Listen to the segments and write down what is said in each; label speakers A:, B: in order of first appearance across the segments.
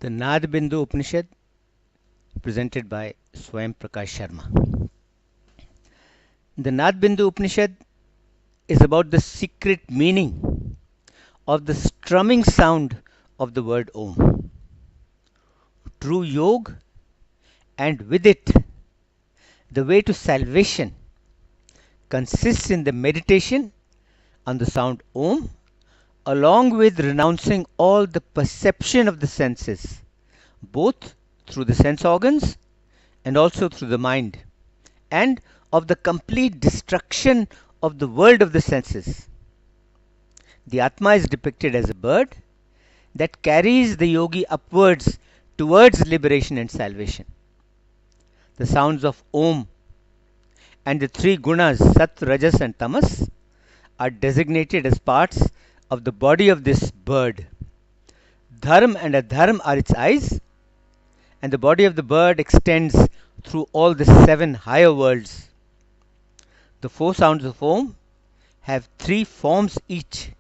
A: The Naad Bindu Upanishad, presented by Svayam Prakash Sharma. The Naad Bindu Upanishad is about the secret meaning of the strumming sound of the word Om. True yoga, and with it, the way to salvation, consists in the meditation on the sound Om, along with renouncing all the perception of the senses, both through the sense organs and also through the mind, and of the complete destruction of the world of the senses. The Atma is depicted as a bird that carries the yogi upwards towards liberation and salvation. The sounds of Om and the three gunas, Sat, Rajas, and Tamas, are designated as parts of the body of this bird. Dharma and Adharma are its eyes, and the body of the bird extends through all the seven higher worlds. The four sounds of Om have 3 forms each,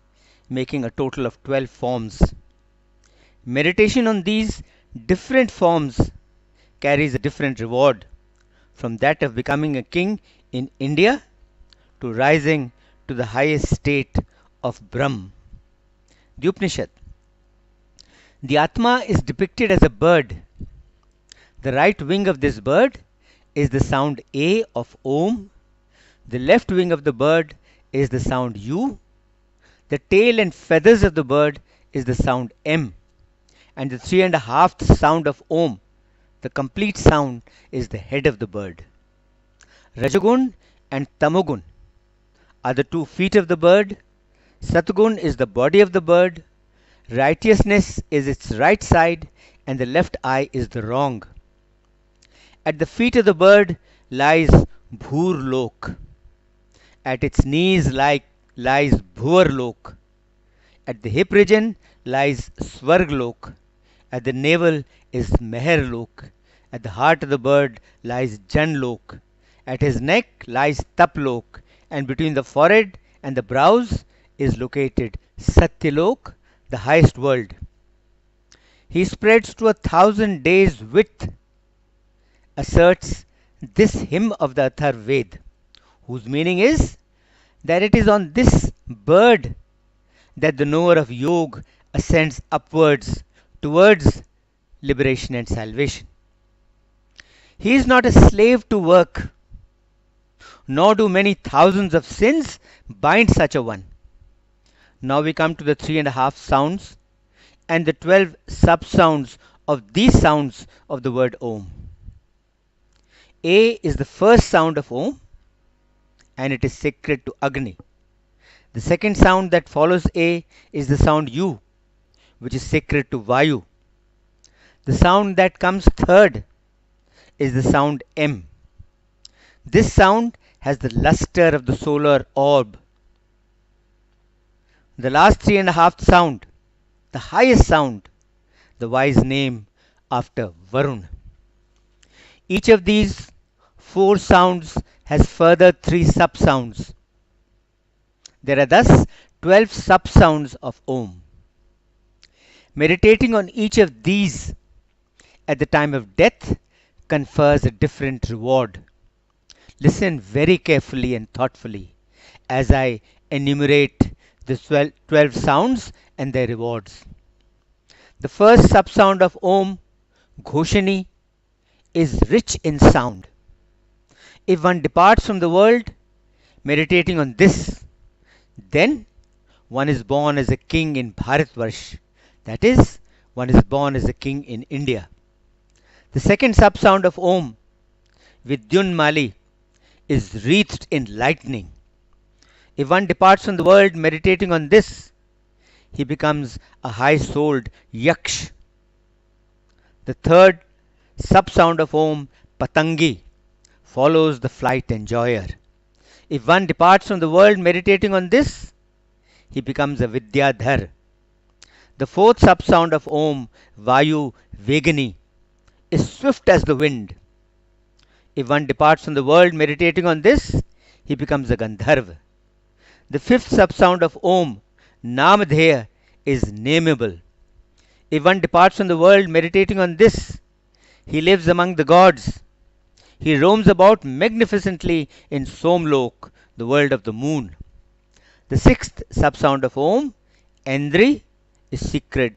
A: making a total of 12 forms. Meditation on these different forms carries a different reward, from that of becoming a king in India to rising to the highest state of Brahm. The Upanishad. The Atma is depicted as a bird. The right wing of this bird is the sound A of Om. The left wing of the bird is the sound U. The tail and feathers of the bird is the sound M. And the 3.5th sound of Om, the complete sound, is the head of the bird. Rajagun and Tamagun are the 2 feet of the bird. Satgun is the body of the bird. Righteousness is its right side, and the left eye is the wrong. At the feet of the bird lies Bhurlok. At its knees lies Bhuvarlok. At the hip region lies Svarglok. At the navel is Meherlok. At the heart of the bird lies Janlok. At his neck lies Taplok. And between the forehead and the brows is located Satyalok, the highest world. He spreads to 1,000 days' width, asserts this hymn of the Athar Ved, whose meaning is that it is on this bird that the knower of yoga ascends upwards towards liberation and salvation. He is not a slave to work, nor do many thousands of sins bind such a one. Now we come to the 3.5 sounds and the 12 sub-sounds of these sounds of the word Om. A is the first sound of Om, and it is sacred to Agni. The second sound that follows A is the sound U, which is sacred to Vayu. The sound that comes third is the sound M. This sound has the luster of the solar orb. The last 3.5 sound, the highest sound, the wise name after Varun. Each of these 4 sounds has further 3 sub-sounds. There are thus 12 sub-sounds of Om. Meditating on each of these at the time of death confers a different reward. Listen very carefully and thoughtfully as I enumerate the 12 sounds and their rewards. The first sub-sound of Om, Ghoshani, is rich in sound. If one departs from the world meditating on this, then one is born as a king in Bharatvarsh, that is, one is born as a king in India. The second sub-sound of Om, Vidyunmali, is wreathed in lightning. If one departs from the world meditating on this, he becomes a high-souled Yaksh. The third sub-sound of Om, Patangi, follows the flight enjoyer. If one departs from the world meditating on this, he becomes a Vidyadhar. The fourth sub-sound of Om, Vayu Vegani, is swift as the wind. If one departs from the world meditating on this, he becomes a Gandharva. The fifth sub-sound of Om, Namadheya, is nameable. If one departs from the world meditating on this, he lives among the gods. He roams about magnificently in Somlok, the world of the moon. The sixth subsound of Om, Endri, is sacred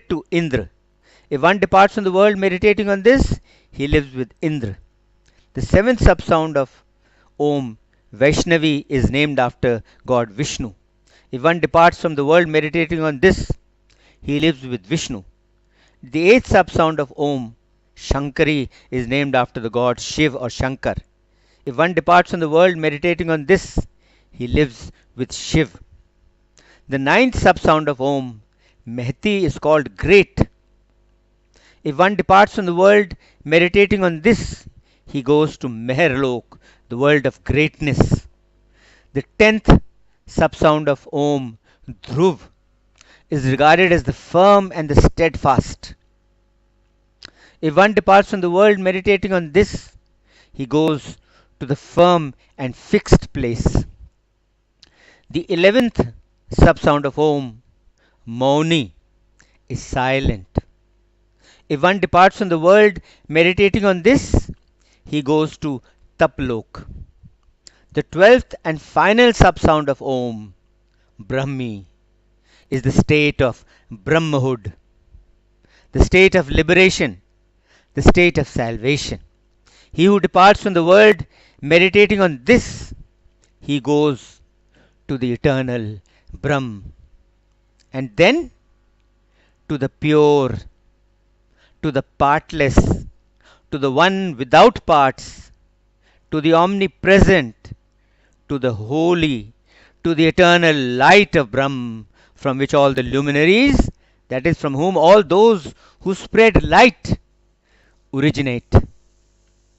A: to Indra. If one departs from the world meditating on this, he lives with Indra. The seventh subsound of Om, Vaishnavi, is named after God Vishnu. If one departs from the world meditating on this, he lives with Vishnu. The eighth subsound of Om, Shankari, is named after the god Shiv or Shankar. If one departs from the world meditating on this, he lives with Shiv. The ninth subsound of Om, Mehti, is called great. If one departs from the world meditating on this, he goes to Meherlok, the world of greatness. The 10th subsound of Om, Dhruv, is regarded as the firm and the steadfast. If one departs from the world meditating on this, he goes to the firm and fixed place. The 11th subsound of Om, Mauni, is silent. If one departs from the world meditating on this, he goes to Taplok. The 12th and final subsound of Om, Brahmi, is the state of Brahmahood, the state of liberation, the state of salvation. He who departs from the world meditating on this, he goes to the eternal Brahm, and then to the pure, to the partless, to the one without parts, to the omnipresent, to the holy, to the eternal light of Brahm, from which all the luminaries, that is, from whom all those who spread light, originate.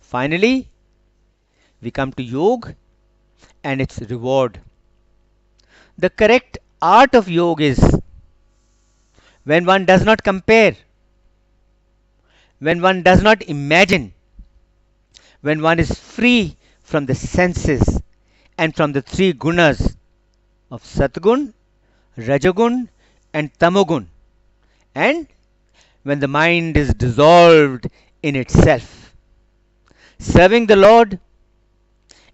A: Finally, we come to Yoga and its reward. The correct art of yoga is when one does not compare, when one does not imagine, when one is free from the senses and from the three gunas of Satgun, Rajagun, and Tamogun, and when the mind is dissolved in itself, serving the Lord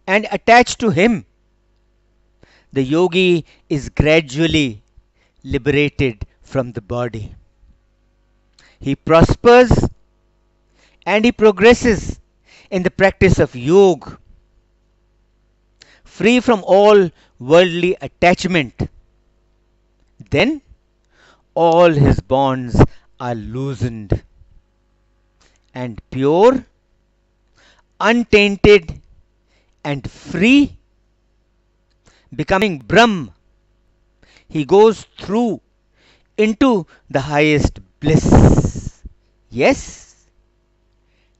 A: and attached to Him, the yogi is gradually liberated from the body. He prospers and he progresses in the practice of yoga, free from all worldly attachment. Then all his bonds are loosened, and pure, untainted, and free, becoming Brahm, he goes through into the highest bliss. Yes,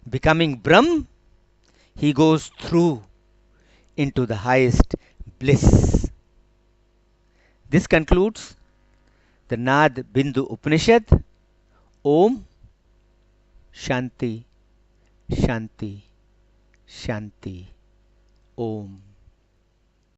A: becoming Brahm, he goes through into the highest bliss. This concludes the Naad Bindu Upanishad. Om Shanti Shanti Shanti Om.